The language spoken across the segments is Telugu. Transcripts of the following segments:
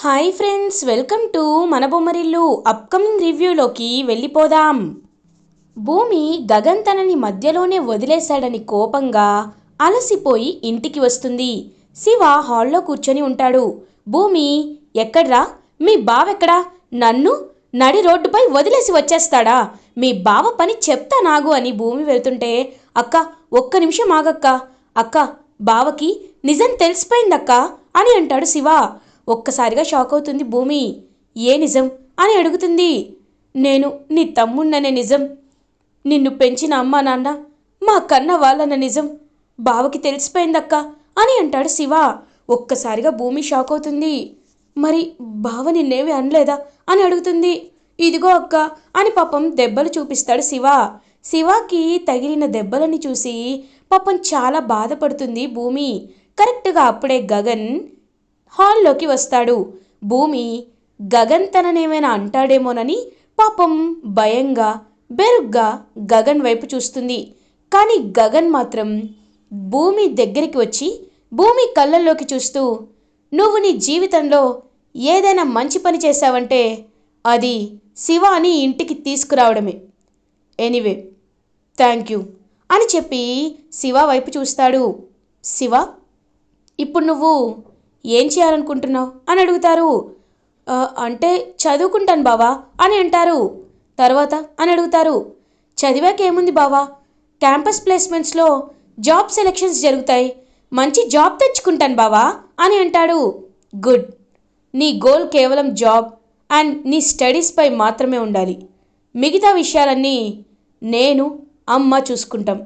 హాయ్ ఫ్రెండ్స్, వెల్కమ్ టు మన బొమ్మరిల్లు. అప్కమింగ్ రివ్యూలోకి వెళ్ళిపోదాం. భూమి గగన్ తనని మధ్యలోనే వదిలేశాడని కోపంగా అలసిపోయి ఇంటికి వస్తుంది. శివ హాల్లో కూర్చొని ఉంటాడు. భూమి, ఎక్కడ్రా మీ బావెక్కడా? నన్ను నడి రోడ్డుపై వదిలేసి వచ్చేస్తాడా? మీ బావ పని చెప్తా నాగు అని భూమి వెళ్తుంటే, అక్క ఒక్క నిమిషం ఆగక్క, అక్క బావకి నిజం తెలిసిపోయిందక్క అని అంటాడు శివ. ఒక్కసారిగా షాక్ అవుతుంది భూమి. ఏ నిజం అని అడుగుతుంది. నేను నీ తమ్మున్ననే నిజం, నిన్ను పెంచిన అమ్మా నాన్న మా కన్న వాళ్ళన్న నిజం బావకి తెలిసిపోయిందక్క అని అంటాడు శివ. ఒక్కసారిగా భూమి షాక్ అవుతుంది. మరి బావ నిన్నేమి అనలేదా అని అడుగుతుంది. ఇదిగో అక్క అని పాపం దెబ్బలు చూపిస్తాడు శివ. శివకి తగిలిన దెబ్బలని చూసి పాపం చాలా బాధపడుతుంది భూమి. కరెక్ట్గా అప్పుడే గగన్ హాల్లోకి వస్తాడు. భూమి గగన్ తననేమైనా అంటాడేమోనని పాపం భయంగా బెరుగ్గా గగన్ వైపు చూస్తుంది. కానీ గగన్ మాత్రం భూమి దగ్గరికి వచ్చి భూమి కళ్ళల్లోకి చూస్తూ, నువ్వు నీ జీవితంలో ఏదైనా మంచి పని చేశావంటే అది శివాని ఇంటికి తీసుకురావడమే. ఎనీవే థ్యాంక్ యూ అని చెప్పి శివ వైపు చూస్తాడు. శివ, ఇప్పుడు నువ్వు ఏం చేయాలనుకుంటున్నావు అని అడుగుతారు. అంటే చదువుకుంటాను బావా అని అంటారు. తర్వాత అని అడుగుతారు. చదివాకేముంది బావా, క్యాంపస్ ప్లేస్మెంట్స్లో జాబ్ సెలెక్షన్స్ జరుగుతాయి, మంచి జాబ్ తెచ్చుకుంటాను బావా అని అంటాడు. గుడ్, నీ గోల్ కేవలం జాబ్ అండ్ నీ స్టడీస్పై మాత్రమే ఉండాలి. మిగతా విషయాలన్నీ నేను అమ్మ చూసుకుంటాం,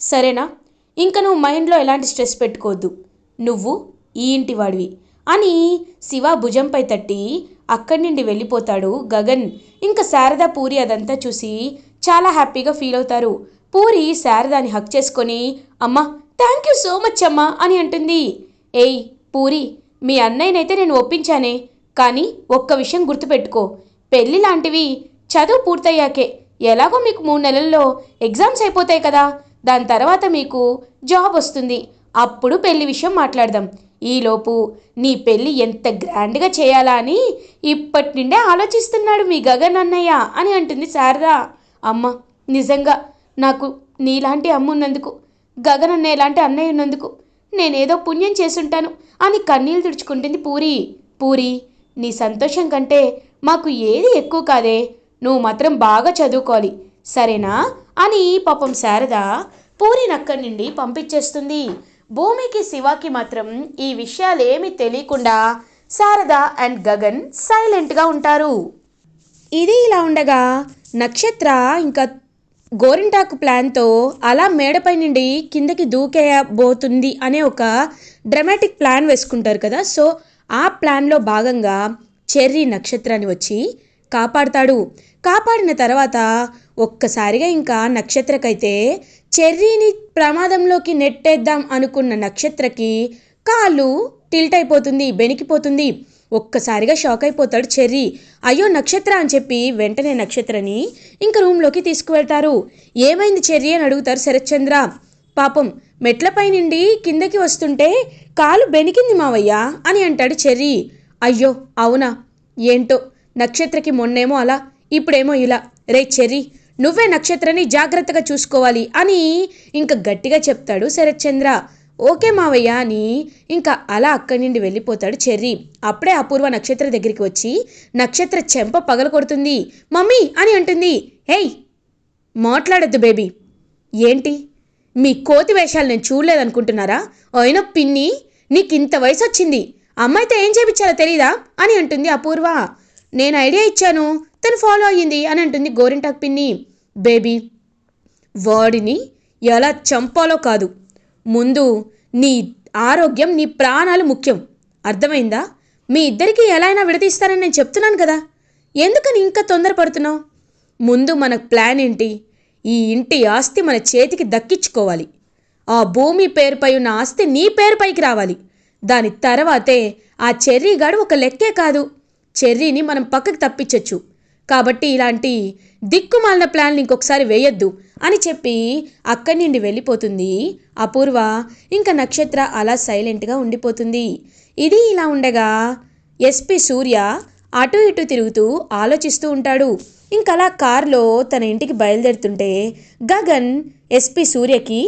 సరేనా? ఇంకా నువ్వు మైండ్లో ఎలాంటి స్ట్రెస్ పెట్టుకోవద్దు, నువ్వు ఈ ఇంటి వాడివి అని శివ భుజంపై తట్టి అక్కడి నుండి వెళ్ళిపోతాడు గగన్. ఇంకా శారద పూరి అదంతా చూసి చాలా హ్యాపీగా ఫీల్ అవుతారు. పూరి శారదాని హక్ చేసుకొని, అమ్మా థ్యాంక్ యూ సో మచ్ అమ్మా అని అంటుంది. ఏయ్ పూరి, మీ అన్నయ్యనైతే నేను ఒప్పించానే, కానీ ఒక్క విషయం గుర్తుపెట్టుకో, పెళ్ళి లాంటివి చదువు పూర్తయ్యాకే. ఎలాగో మీకు 3 నెలల్లో ఎగ్జామ్స్ అయిపోతాయి కదా, దాని తర్వాత మీకు జాబ్ వస్తుంది, అప్పుడు పెళ్లి విషయం మాట్లాడదాం. ఈలోపు నీ పెళ్ళి ఎంత గ్రాండ్గా చేయాలా అని ఇప్పటి నుండే ఆలోచిస్తున్నాడు మీ గగన్ అన్నయ్య అని అంటుంది శారద. అమ్మ, నిజంగా నాకు నీలాంటి అమ్మ ఉన్నందుకు, గగన్ అన్నయ్య లాంటి అన్నయ్య ఉన్నందుకు నేనేదో పుణ్యం చేసుంటాను అని కన్నీళ్ళు తుడుచుకుంటుంది పూరి. పూరి, నీ సంతోషం కంటే మాకు ఏది ఎక్కువ కాదే, నువ్వు మాత్రం బాగా చదువుకోవాలి, సరేనా అని పాపం శారద పూరిని అక్కడి నుండి పంపించేస్తుంది. భూమికి శివాకి మాత్రం ఈ విషయాలేమీ తెలియకుండా శారద అండ్ గగన్ సైలెంట్గా ఉంటారు. ఇది ఇలా ఉండగా నక్షత్ర ఇంకా గోరింటాకు ప్లాన్తో అలా మేడపై నుండి కిందకి దూకేయబోతుంది అనే ఒక డ్రామాటిక్ ప్లాన్ వేసుకుంటారు కదా. సో ఆ ప్లాన్లో భాగంగా చెర్రీ నక్షత్రాన్ని వచ్చి కాపాడుతాడు. కాపాడిన తర్వాత ఒక్కసారిగా ఇంకా నక్షత్రకైతే చెర్రీని ప్రమాదంలోకి నెట్టేద్దాం అనుకున్న నక్షత్రకి కాళ్ళు టిల్ట్ అయిపోతుంది, బెనికిపోతుంది. ఒక్కసారిగా షాక్ అయిపోతాడు చెర్రీ. అయ్యో నక్షత్ర అని చెప్పి వెంటనే నక్షత్రని ఇంక రూమ్లోకి తీసుకువెళ్తారు. ఏమైంది చెర్రీ అని అడుగుతారు శరత్చంద్ర. పాపం మెట్లపై నుండి కిందకి వస్తుంటే కాలు బెనికింది మావయ్య అని అంటాడు చెర్రీ. అయ్యో అవునా, ఏంటో నక్షత్రకి మొన్నేమో అలా, ఇప్పుడేమో ఇలా. రే చెర్రీ, నువ్వే నక్షత్రని జాగ్రత్తగా చూసుకోవాలి అని ఇంకా గట్టిగా చెప్తాడు శరత్చంద్ర. ఓకే మావయ్య అని ఇంకా అలా అక్కడి నుండి వెళ్ళిపోతాడు చెర్రీ. అప్పుడే అపూర్వ నక్షత్ర దగ్గరికి వచ్చి నక్షత్ర చెంప పగల కొడుతుంది. మమ్మీ అని అంటుంది. హేయ్ మాట్లాడద్దు బేబీ, ఏంటి మీ కోతి వేషాలు నేను చూడలేదనుకుంటున్నారా? అయినా పిన్ని, నీకు ఇంత వయసు వచ్చింది, అమ్మాయితో ఏం చేయించాలో తెలీదా అని అంటుంది అపూర్వ. నేను ఐడియా ఇచ్చాను, తను ఫాలో అయ్యింది అని అంటుంది గోరింటాకు పిన్ని. బేబీ, వాడిని ఎలా చంపాలో కాదు, ముందు నీ ఆరోగ్యం నీ ప్రాణాలు ముఖ్యం, అర్థమైందా? మీ ఇద్దరికీ ఎలా అయినా విడదీస్తానని నేను చెప్తున్నాను కదా, ఎందుకని ఇంకా తొందరపడుతున్నావు? ముందు మన ప్లాన్ ఏంటి? ఈ ఇంటి ఆస్తి మన చేతికి దక్కించుకోవాలి, ఆ భూమి పేరుపై ఉన్న ఆస్తి నీ పేరుపైకి రావాలి, దాని తర్వాతే ఆ చెర్రీగాడు ఒక లెక్కే కాదు, చెర్రీని మనం పక్కకి తప్పించచ్చు. కాబట్టి ఇలాంటి దిక్కుమాలిన ప్లాన్లు ఇంకొకసారి వేయొద్దు అని చెప్పి అక్కడి నుండి వెళ్ళిపోతుంది అపూర్వ. ఇంకా నక్షత్ర అలా సైలెంట్గా ఉండిపోతుంది. ఇది ఇలా ఉండగా ఎస్పీ సూర్య అటు ఇటు తిరుగుతూ ఆలోచిస్తూ ఉంటాడు. ఇంకలా కారులో తన ఇంటికి బయలుదేరుతుంటే గగన్ ఎస్పీ సూర్యకి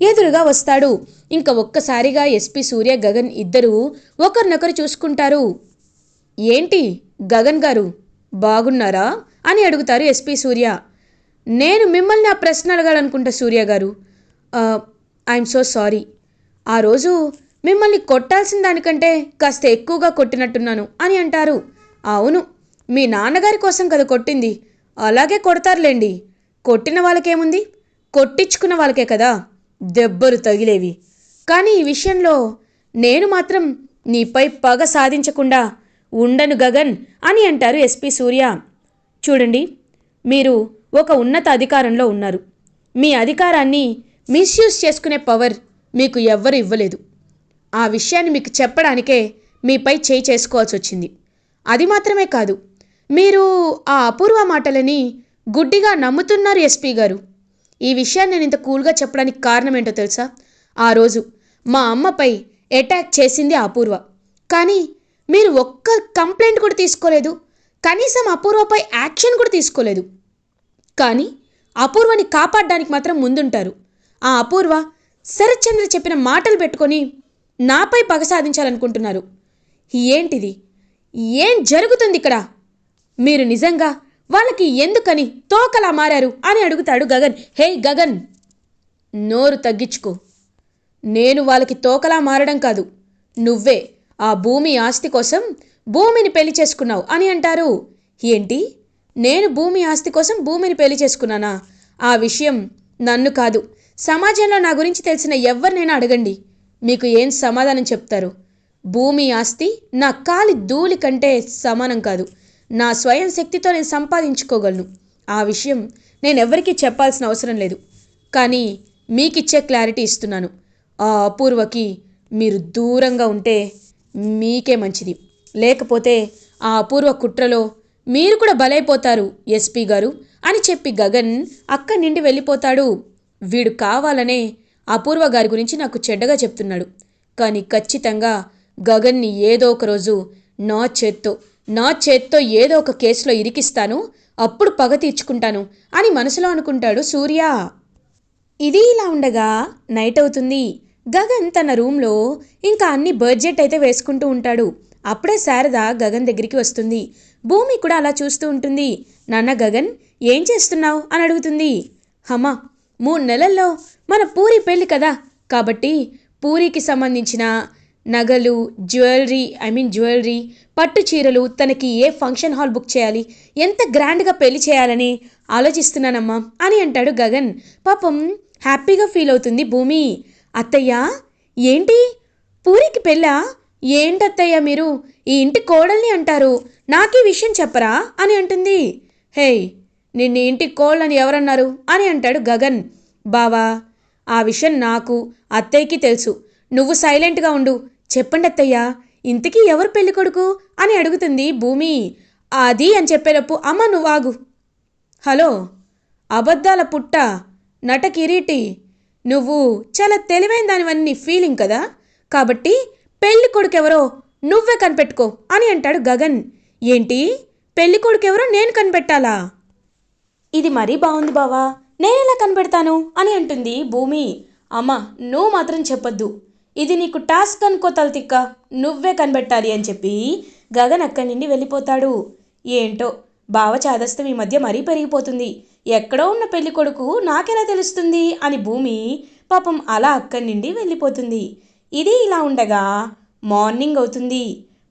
ఎదురుగా వస్తాడు. ఇంక ఒక్కసారిగా ఎస్పీ సూర్య గగన్ ఇద్దరూ ఒకరినొకరు చూసుకుంటారు. ఏంటి గగన్ గారు బాగున్నారా అని అడుగుతారు ఎస్పీ సూర్య. నేను మిమ్మల్ని ఆ ప్రశ్న అడగాలనుకుంటా సూర్య గారు. I'm so sorry. ఆ రోజు మిమ్మల్ని కొట్టాల్సిన దానికంటే కాస్త ఎక్కువగా కొట్టినట్టున్నాను అని అంటారు. అవును, మీ నాన్నగారి కోసం కదా కొట్టింది, అలాగే కొడతారులేండి. కొట్టిన వాళ్ళకేముంది, కొట్టించుకున్న వాళ్ళకే కదా దెబ్బలు తగిలేవి. కానీ ఈ విషయంలో నేను మాత్రం నీపై పగ సాధించకుండా ఉండను గగన్ అని అంటారు ఎస్పీ సూర్య. చూడండి, మీరు ఒక ఉన్నత అధికారంలో ఉన్నారు. మీ అధికారాన్ని మిస్యూజ్ చేసుకునే పవర్ మీకు ఎవ్వరు ఇవ్వలేదు. ఆ విషయాన్ని మీకు చెప్పడానికే మీపై చేయి చేసుకోవాల్సి వచ్చింది. అది మాత్రమే కాదు, మీరు ఆ అపూర్వ మాటలని గుడ్డిగా నమ్ముతున్నారు ఎస్పీ గారు. ఈ విషయాన్ని నేను ఇంత కూల్గా చెప్పడానికి కారణం ఏంటో తెలుసా? ఆ రోజు మా అమ్మపై అటాక్ చేసింది అపూర్వ. కానీ మీరు ఒక్క కంప్లైంట్ కూడా తీసుకోలేదు, కనీసం అపూర్వపై యాక్షన్ కూడా తీసుకోలేదు. కానీ అపూర్వని కాపాడడానికి మాత్రం ముందుంటారు. ఆ అపూర్వ శరత్చంద్ర చెప్పిన మాటలు పెట్టుకొని నాపై పగ సాధించాలనుకుంటున్నారు. ఏంటిది? ఏం జరుగుతుంది ఇక్కడ? మీరు నిజంగా వాళ్ళకి ఎందుకని తోకలా మారారు అని అడుగుతాడు గగన్. హే గగన్, నోరు తగ్గించుకో. నేను వాళ్ళకి తోకలా మారడం కాదు, నువ్వే ఆ భూమి ఆస్తి కోసం భూమిని పెళ్లి చేసుకున్నావు అని అంటారు. ఏంటి? నేను భూమి ఆస్తి కోసం భూమిని పెళ్లి చేసుకున్నానా? ఆ విషయం నన్ను కాదు, సమాజంలో నా గురించి తెలిసిన ఎవరినైనా అడగండి, మీకు ఏం సమాధానం చెప్తారు? భూమి ఆస్తి నా కాలి ధూళి కంటే సమానం కాదు. నా స్వయం శక్తితో నేను సంపాదించుకోగలను. ఆ విషయం నేను ఎవరికీ చెప్పాల్సిన అవసరం లేదు. కానీ మీకిచ్చే క్లారిటీ ఇస్తున్నాను, ఆ అపూర్వకి మీరు దూరంగా ఉంటే మీకే మంచిది. లేకపోతే ఆ అపూర్వ కుట్రలో మీరు కూడా బలైపోతారు ఎస్పీ గారు అని చెప్పి గగన్ అక్కడి నుండి వెళ్ళిపోతాడు. వీడు కావాలనే అపూర్వ గారి గురించి నాకు చెడ్డగా చెప్తున్నాడు. కానీ ఖచ్చితంగా గగన్ని ఏదో ఒక రోజు నా చేత్తో ఏదో ఒక కేసులో ఇరికిస్తాను, అప్పుడు పగ తీర్చుకుంటాను అని మనసులో అనుకుంటాడు సూర్య. ఇది ఇలా ఉండగా నైట్ అవుతుంది. గగన్ తన రూమ్లో ఇంకా అన్ని బడ్జెట్ అయితే వేసుకుంటూ ఉంటాడు. అప్పుడే శారద గగన్ దగ్గరికి వస్తుంది. భూమి కూడా అలా చూస్తూ ఉంటుంది. నాన్న గగన్, ఏం చేస్తున్నావు అని అడుగుతుంది. అమ్మా, 3 నెలల్లో మన పూరి పెళ్ళి కదా, కాబట్టి పూరికి సంబంధించిన నగలు, జ్యువెలరీ, పట్టు చీరలు, తనకి ఏ ఫంక్షన్ హాల్ బుక్ చేయాలి, ఎంత గ్రాండ్గా పెళ్లి చేయాలని ఆలోచిస్తున్నానమ్మా అని అంటాడు గగన్. పాపం హ్యాపీగా ఫీల్ అవుతుంది భూమి. అత్తయ్య, ఏంటి పూరికి పెళ్ళా? ఏంటత్తయ్య మీరు ఈ ఇంటి కోడల్ని అంటారు, నాకీ విషయం చెప్పరా అని అంటుంది. హే, నిన్ను ఇంటి కోళ్ళని ఎవరన్నారు అని అంటాడు గగన్. బావా, ఆ విషయం నాకు అత్తయ్యకి తెలుసు, నువ్వు సైలెంట్గా ఉండు. చెప్పండి అత్తయ్య, ఇంతకీ ఎవరు పెళ్లి కొడుకు అని అడుగుతుంది భూమి. అది అని చెప్పేటప్పు, అమ్మ నువ్వు ఆగు. హలో, అబద్ధాల పుట్ట, నట కిరీటి, నువ్వు చాలా తెలివైన దానివన్నీ ఫీలింగ్ కదా, కాబట్టి పెళ్లి కొడుకెవరో నువ్వే కనిపెట్టుకో అని అంటాడు గగన్. ఏంటి, పెళ్లి కొడుకెవరో నేను కనిపెట్టాలా? ఇది మరీ బాగుంది బావా, నేనెలా కనిపెడతాను అని అంటుంది భూమి. అమ్మ, నువ్వు మాత్రం చెప్పొద్దు, ఇది నీకు టాస్క్ అనుకో తలతిక్క, నువ్వే కనిపెట్టాలి అని చెప్పి గగన్ అక్కడి నుండి వెళ్ళిపోతాడు. ఏంటో బావ చాదస్తం ఈ మధ్య మరీ పెరిగిపోతుంది, ఎక్కడో ఉన్న పెళ్లి కొడుకు నాకెలా తెలుస్తుంది అని భూమి పాపం అలా అక్కడి నుండి వెళ్ళిపోతుంది. ఇది ఇలా ఉండగా మార్నింగ్ అవుతుంది.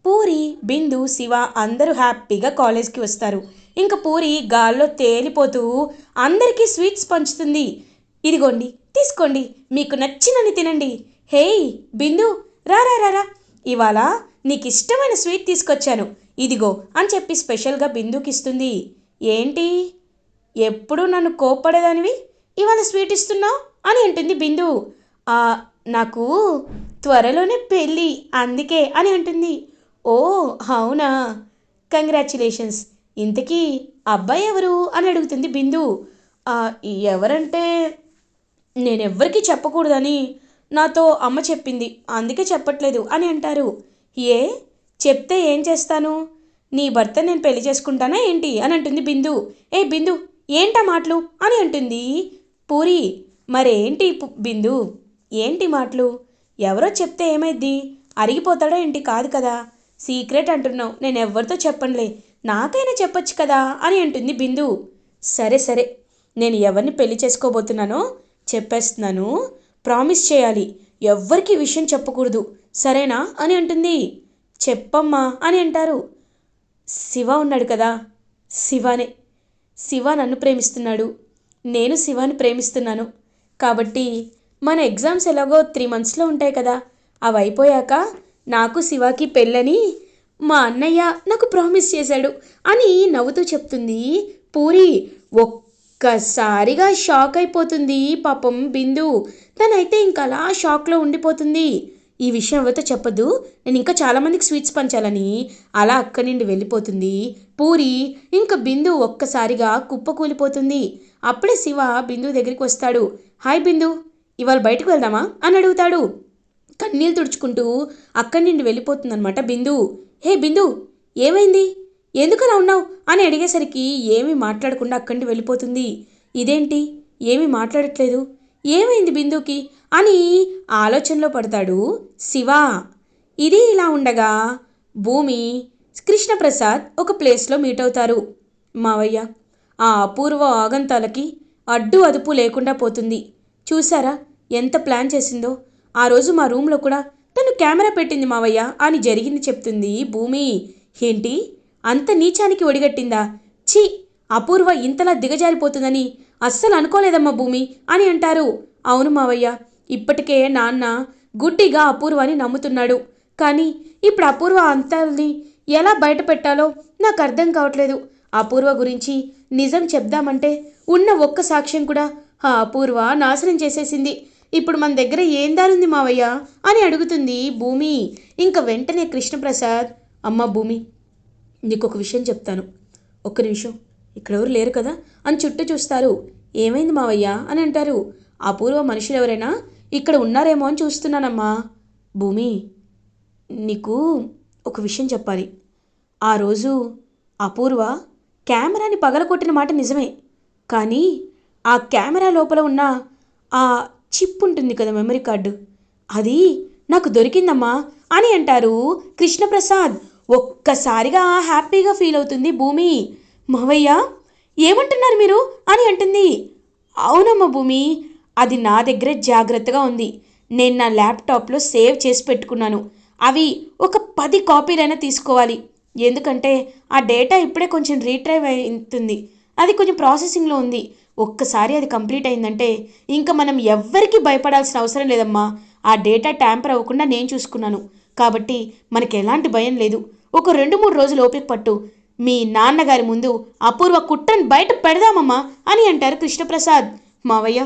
పూరి, బిందు, శివ అందరూ హ్యాపీగా కాలేజ్కి వస్తారు. ఇంకా పూరి గాల్లో తేలిపోతూ అందరికీ స్వీట్స్ పంచుతుంది. ఇదిగోండి, తీసుకోండి, మీకు నచ్చినని తినండి. హేయ్ బిందు, రారా, ఇవాళ నీకు ఇష్టమైన స్వీట్ తీసుకొచ్చాను, ఇదిగో అని చెప్పి స్పెషల్గా బిందుకి ఇస్తుంది. ఏంటి, ఎప్పుడు నన్ను కోప్పడేదానివి, ఇవాళ స్వీట్ ఇస్తున్నావు అని అంటుంది బిందు. నాకు త్వరలోనే పెళ్ళి, అందుకే అని అంటుంది. ఓ అవునా, కంగ్రాచ్యులేషన్స్. ఇంతకీ అబ్బాయి ఎవరు అని అడుగుతుంది బిందు. ఎవరంటే నేనెవ్వరికీ చెప్పకూడదని నాతో అమ్మ చెప్పింది, అందుకే చెప్పట్లేదు అని అంటారు. ఏ చెప్తే ఏం చేస్తాను? నీ భర్త నేను పెళ్లి చేసుకుంటానా ఏంటి అని అంటుంది బిందు. ఏ బిందు, ఏంటా మాటలు అని అంటుంది పూరి. మరేంటి బిందు, ఏంటి మాటలు? ఎవరో చెప్తే ఏమైద్ది? అరిగిపోతాడా ఏంటి? కాదు కదా. సీక్రెట్ అంటున్నావు, నేను ఎవరితో చెప్పనులే, నాకైనా చెప్పొచ్చు కదా అని అంటుంది బిందు. సరే సరే, నేను ఎవరిని పెళ్లి చేసుకోబోతున్నానో చెప్పేస్తున్నాను, ప్రామిస్ చేయాలి, ఎవ్వరికి విషయం చెప్పకూడదు, సరేనా అని అంటుంది. చెప్పమ్మా అని అంటారు. శివ ఉన్నాడు కదా, శివనే. శివ నన్ను ప్రేమిస్తున్నాడు, నేను శివాని ప్రేమిస్తున్నాను. కాబట్టి మన ఎగ్జామ్స్ ఎలాగో 3 మంత్స్లో ఉంటాయి కదా, అవి అయిపోయాక నాకు శివాకి పెళ్ళని మా అన్నయ్య నాకు ప్రామిస్ చేశాడు అని నవ్వుతూ చెప్తుంది పూరి. ఒక్కసారిగా షాక్ అయిపోతుంది పాపం బిందు. తనైతే ఇంకా అలా షాక్లో ఉండిపోతుంది. ఈ విషయం ఎవరితో చెప్పొద్దు, నేను ఇంకా చాలామందికి స్వీట్స్ పంచాలని అలా అక్కడి నుండి వెళ్ళిపోతుంది పూరి. ఇంకా బిందు ఒక్కసారిగా కుప్పకూలిపోతుంది. అప్పుడే శివ బిందు దగ్గరికి వస్తాడు. హాయ్ బిందు, ఇవాళ బయటకు వెళ్దామా అని అడుగుతాడు. కన్నీళ్ళు తుడుచుకుంటూ అక్కడి నుండి వెళ్ళిపోతుందనమాట బిందు. హే బిందు, ఏమైంది, ఎందుకలా ఉన్నావు అని అడిగేసరికి ఏమీ మాట్లాడకుండా అక్కడి నుండి వెళ్ళిపోతుంది. ఇదేంటి, ఏమీ మాట్లాడట్లేదు, ఏమైంది బిందుకి అని ఆలోచనలో పడతాడు శివ. ఇది ఇలా ఉండగా భూమి, కృష్ణప్రసాద్ ఒక ప్లేస్లో మీట్ అవుతారు. మావయ్య, ఆ అపూర్వ ఆగంతాలకి అడ్డు అదుపు లేకుండా పోతుంది. చూసారా ఎంత ప్లాన్ చేసిందో? ఆ రోజు మా రూమ్లో కూడా తను కెమెరా పెట్టింది మావయ్య అని జరిగింది చెప్తుంది భూమి. ఏంటి, అంత నీచానికి ఒడిగట్టిందా? ఛీ, అపూర్వ ఇంతలా దిగజారిపోతుందని అస్సలు అనుకోలేదమ్మా భూమి అని అంటారు. అవును మావయ్య, ఇప్పటికే నాన్న గుడ్డిగా అపూర్వని నమ్ముతున్నాడు. కానీ ఇప్పుడు అపూర్వ అంతాల్ని ఎలా బయట పెట్టాలో నాకు అర్థం కావట్లేదు. అపూర్వ గురించి నిజం చెప్దామంటే ఉన్న ఒక్క సాక్ష్యం కూడా ఆ అపూర్వ నాశనం చేసేసింది. ఇప్పుడు మన దగ్గర ఏం దారుంది మావయ్య అని అడుగుతుంది భూమి. ఇంక వెంటనే కృష్ణప్రసాద్, అమ్మ భూమి, నీకు ఒక విషయం చెప్తాను, ఒక్క నిమిషం, ఇక్కడెవరు లేరు కదా అని చుట్టూ చూస్తారు. ఏమైంది మావయ్య అని అంటారు. అపూర్వ మనుషులు ఎవరైనా ఇక్కడ ఉన్నారేమో అని చూస్తున్నానమ్మా. భూమి, నీకు ఒక విషయం చెప్పాలి. ఆ రోజు అపూర్వ కెమెరాని పగలకొట్టిన మాట నిజమే, కానీ ఆ కెమెరా లోపల ఉన్న ఆ చిప్ ఉంటుంది కదా, మెమరీ కార్డు, అది నాకు దొరికిందమ్మా అని అంటారు కృష్ణప్రసాద్. ఒక్కసారిగా హ్యాపీగా ఫీల్ అవుతుంది భూమి. మావయ్య, ఏమంటున్నారు మీరు అని అంటుంది. అవునమ్మా భూమి, అది నా దగ్గర జాగ్రత్తగా ఉంది, నేను నా ల్యాప్టాప్లో సేవ్ చేసి పెట్టుకున్నాను. అవి ఒక 10 కాపీలైనా తీసుకోవాలి, ఎందుకంటే ఆ డేటా ఇప్పుడే కొంచెం రీట్రైవ్ అవుతుంది, అది కొంచెం ప్రాసెసింగ్లో ఉంది. ఒక్కసారి అది కంప్లీట్ అయిందంటే ఇంకా మనం ఎవ్వరికీ భయపడాల్సిన అవసరం లేదమ్మా. ఆ డేటా ట్యాంపర్ అవ్వకుండా నేను చూసుకున్నాను, కాబట్టి మనకి ఎలాంటి భయం లేదు. ఒక 2-3 రోజులు ఓపిక పట్టు, మీ నాన్నగారి ముందు అపూర్వ కుట్రను బయట పెడదామమ్మా అని అంటారు కృష్ణప్రసాద్. మావయ్య,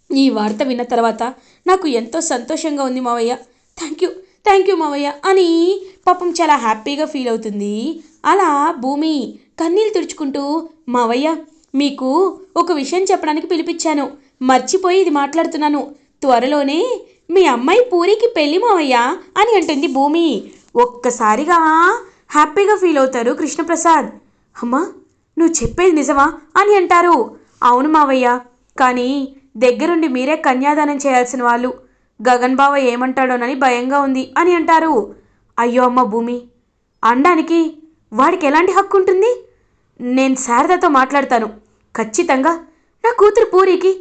ఈ వార్త విన్న తర్వాత నాకు ఎంతో సంతోషంగా ఉంది మావయ్య, థ్యాంక్ యూ మావయ్య అని పాపం చాలా హ్యాపీగా ఫీల్ అవుతుంది. అలా భూమి కన్నీళ్ళు తుడుచుకుంటూ, మావయ్య, మీకు ఒక విషయం చెప్పడానికి పిలిపించాను, మర్చిపోయి ఇది మాట్లాడుతున్నాను, త్వరలోనే మీ అమ్మాయి పూరికి పెళ్ళి మావయ్య అని అంటుంది భూమి. ఒక్కసారిగా హ్యాపీగా ఫీల్ అవుతారు కృష్ణప్రసాద్. అమ్మా, నువ్వు చెప్పేది నిజమా అని అంటారు. అవును మావయ్య, కానీ దగ్గరుండి మీరే కన్యాదానం చేయాల్సిన వాళ్ళు, గగన్ బావ ఏమంటాడోనని భయంగా ఉంది అని అంటారు. అయ్యో అమ్మ భూమి, అనడానికి వాడికి ఎలాంటి హక్కు ఉంటుంది? నేను శారదతో మాట్లాడతాను, ఖచ్చితంగా నా కూతురు పూరికి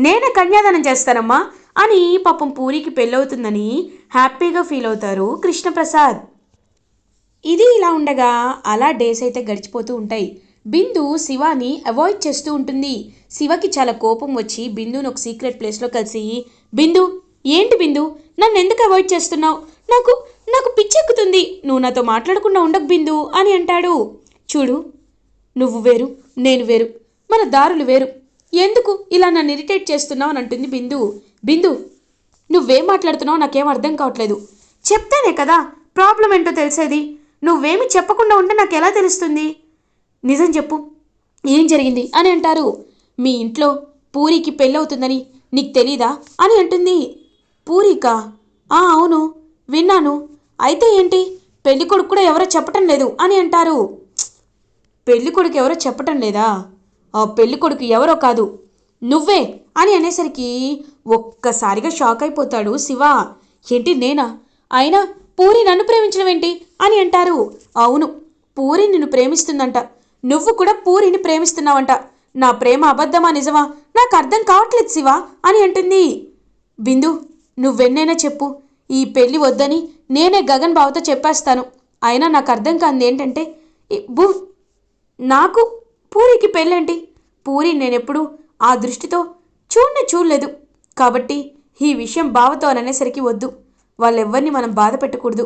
నేనే కన్యాదానం చేస్తానమ్మా అని పాపం పూరికి పెళ్ళవుతుందని హ్యాపీగా ఫీల్ అవుతారు కృష్ణప్రసాద్. ఇది ఇలా ఉండగా అలా డేస్ అయితే గడిచిపోతూ ఉంటాయి. బిందు శివాని అవాయిడ్ చేస్తూ ఉంటుంది. శివకి చాలా కోపం వచ్చి బిందుని ఒక సీక్రెట్ ప్లేస్లో కలిసి, బిందు, ఏంటి బిందు, నన్ను ఎందుకు అవాయిడ్ చేస్తున్నావు? నాకు నాకు పిచ్చెక్కుతుంది, నువ్వు నాతో మాట్లాడకుండా ఉండకు బిందు అని అంటాడు. చూడు, నువ్వు వేరు, నేను వేరు, మన దారులు వేరు, ఎందుకు ఇలా నన్ను ఇరిటేట్ చేస్తున్నావు అని అంటుంది బిందు. బిందు, నువ్వేం మాట్లాడుతున్నావు నాకేం అర్థం కావట్లేదు, చెప్తానే కదా ప్రాబ్లం ఏంటో తెలిసేది, నువ్వేమి చెప్పకుండా ఉంటే నాకు ఎలా తెలుస్తుంది? నిజం చెప్పు, ఏం జరిగింది అని అంటారు. మీ ఇంట్లో పూరికి పెళ్ళవుతుందని నీకు తెలీదా అని అంటుంది. పూరికా? అవును, విన్నాను, అయితే ఏంటి, పెళ్లి కొడుకు కూడా ఎవరో చెప్పటం లేదు అని అంటారు. పెళ్లి కొడుకు ఎవరో చెప్పటం లేదా? ఆ పెళ్లి కొడుకు ఎవరో కాదు, నువ్వే అని అనేసరికి ఒక్కసారిగా షాక్ అయిపోతాడు శివ. ఏంటి నేనా? అయినా పూరి నన్ను ప్రేమించడం ఏంటి అని అంటారు. అవును, పూరి నిన్ను ప్రేమిస్తుందంట, నువ్వు కూడా పూరిని ప్రేమిస్తున్నావంట. నా ప్రేమ అబద్ధమా నిజమా నాకు అర్థం కావట్లేదు శివ అని అంటుంది. బిందు, నువ్వెన్నైనా చెప్పు, ఈ పెళ్ళి వద్దని నేనే గగన్ బావతో చెప్పేస్తాను. అయినా నాకు అర్థం కాంది ఏంటంటే నాకు పూరికి పెళ్ళేంటి? పూరి నేనెప్పుడు ఆ దృష్టితో చూడలేదు. కాబట్టి ఈ విషయం బావతో అని అనేసరికి వద్దు, వాళ్ళెవ్వరిని మనం బాధ పెట్టకూడదు.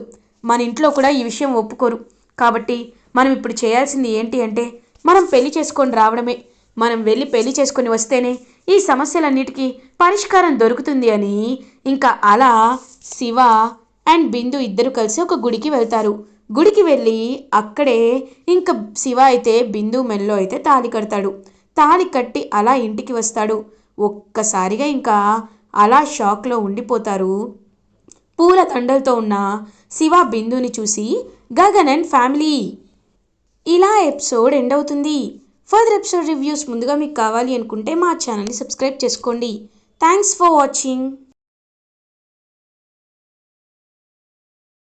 మన ఇంట్లో కూడా ఈ విషయం ఒప్పుకోరు. కాబట్టి మనం ఇప్పుడు చేయాల్సింది ఏంటి అంటే మనం పెళ్లి చేసుకొని రావడమే. మనం వెళ్ళి పెళ్లి చేసుకొని వస్తేనే ఈ సమస్యలన్నిటికీ పరిష్కారం దొరుకుతుంది అని ఇంకా అలా శివ అండ్ బిందు ఇద్దరు కలిసి ఒక గుడికి వెళ్తారు. గుడికి వెళ్ళి అక్కడే ఇంకా శివ అయితే బిందు మెల్లో అయితే తాళి కడతాడు. తాళి కట్టి అలా ఇంటికి వస్తాడు. ఒక్కసారిగా ఇంకా అలా షాక్లో ఉండిపోతారు. పూల దండలతో ఉన్న శివ బిందుని చూసి గగన్ అండ్ ఫ్యామిలీ. ఇలా ఎపిసోడ్ ఎండ్ అవుతుంది. ఫర్దర్ ఎపిసోడ్ రివ్యూస్ ముందుగా మీకు కావాలి అనుకుంటే మా ఛానల్ని సబ్స్క్రైబ్ చేసుకోండి. Thanks for watching.